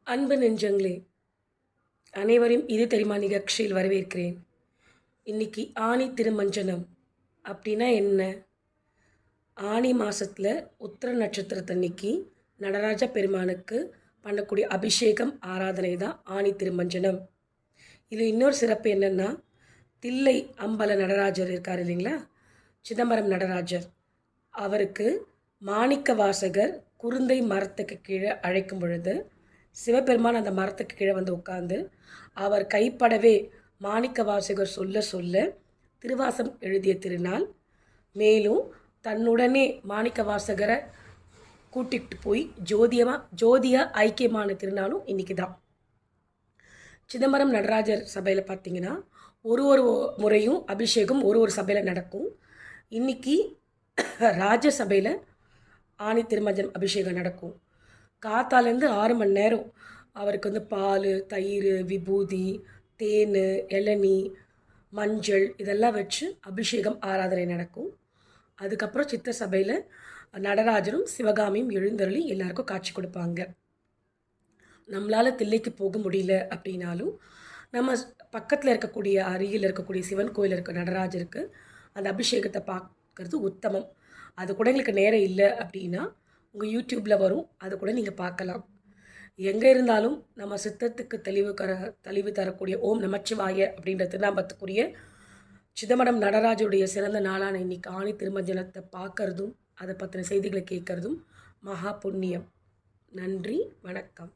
அன்பு நெஞ்சங்களே, அனைவரையும் இது தெரியுமா நிகழ்ச்சியில் வரவேற்கிறேன். இன்னைக்கு ஆனி திருமஞ்சனம் அப்படின்னா என்ன? ஆனி மாசத்துல உத்திர நட்சத்திரத்தன்னைக்கு நடராஜ பெருமானுக்கு பண்ணக்கூடிய அபிஷேகம் ஆராதனை தான் ஆனி திருமஞ்சனம். இது இன்னொரு சிறப்பு என்னன்னா, தில்லை அம்பல நடராஜர் இருக்கார் இல்லைங்களா, சிதம்பரம் நடராஜர், அவருக்கு மாணிக்க வாசகர் குருந்தை மரத்துக்கு கீழே அழைக்கும் பொழுது சிவபெருமான் அந்த மரத்துக்கு கீழே வந்து உட்கார்ந்து அவர் கைப்படவே மாணிக்க வாசகர் சொல்ல சொல்ல திருவாசம் எழுதிய திருநாள். மேலும் தன்னுடனே மாணிக்க வாசகரை கூட்டிகிட்டு போய் ஜோதியாக ஐக்கியமான திருநாளும் இன்றைக்கி தான். சிதம்பரம் நடராஜர் சபையில் பார்த்திங்கன்னா ஒரு முறையும் அபிஷேகம் ஒரு சபையில் நடக்கும். இன்றைக்கி ராஜசபையில் ஆனி திருமஞ்சனம் அபிஷேகம் நடக்கும். காத்தாலேருந்து 6 மணி நேரம் அவருக்கு வந்து பால், தயிர், விபூதி, தேன், இளநீ, மஞ்சள் இதெல்லாம் வச்சு அபிஷேகம் ஆராதனை நடக்கும். அதுக்கப்புறம் சித்த சபையில் நடராஜரும் சிவகாமியும் எழுந்தருளி எல்லாருக்கும் காட்சி கொடுப்பாங்க. நம்மளால் தில்லைக்கு போக முடியல அப்படின்னாலும் நம்ம பக்கத்தில் இருக்கக்கூடிய அருகில் இருக்கக்கூடிய சிவன் கோயில் இருக்க நடராஜருக்கு அந்த அபிஷேகத்தை பார்க்கறது உத்தமம். அது கூட எங்களுக்கு நேரம் இல்லை அப்படின்னா உங்கள் யூடியூப்பில் வரும், அதை கூட நீங்கள் பார்க்கலாம். எங்கே இருந்தாலும் நம்ம சித்தத்துக்கு தெளிவு தரக்கூடிய ஓம் நமச்சிவாய அப்படின்ற திருநாமத்துக்குரிய சிதம்பரம் நடராஜருடைய சிறந்த நாளான இன்னைக்கு ஆனி திருமஞ்சனத்தை பார்க்கறதும் அதை பற்றின செய்திகளை கேட்குறதும் மகா புண்ணியம். நன்றி, வணக்கம்.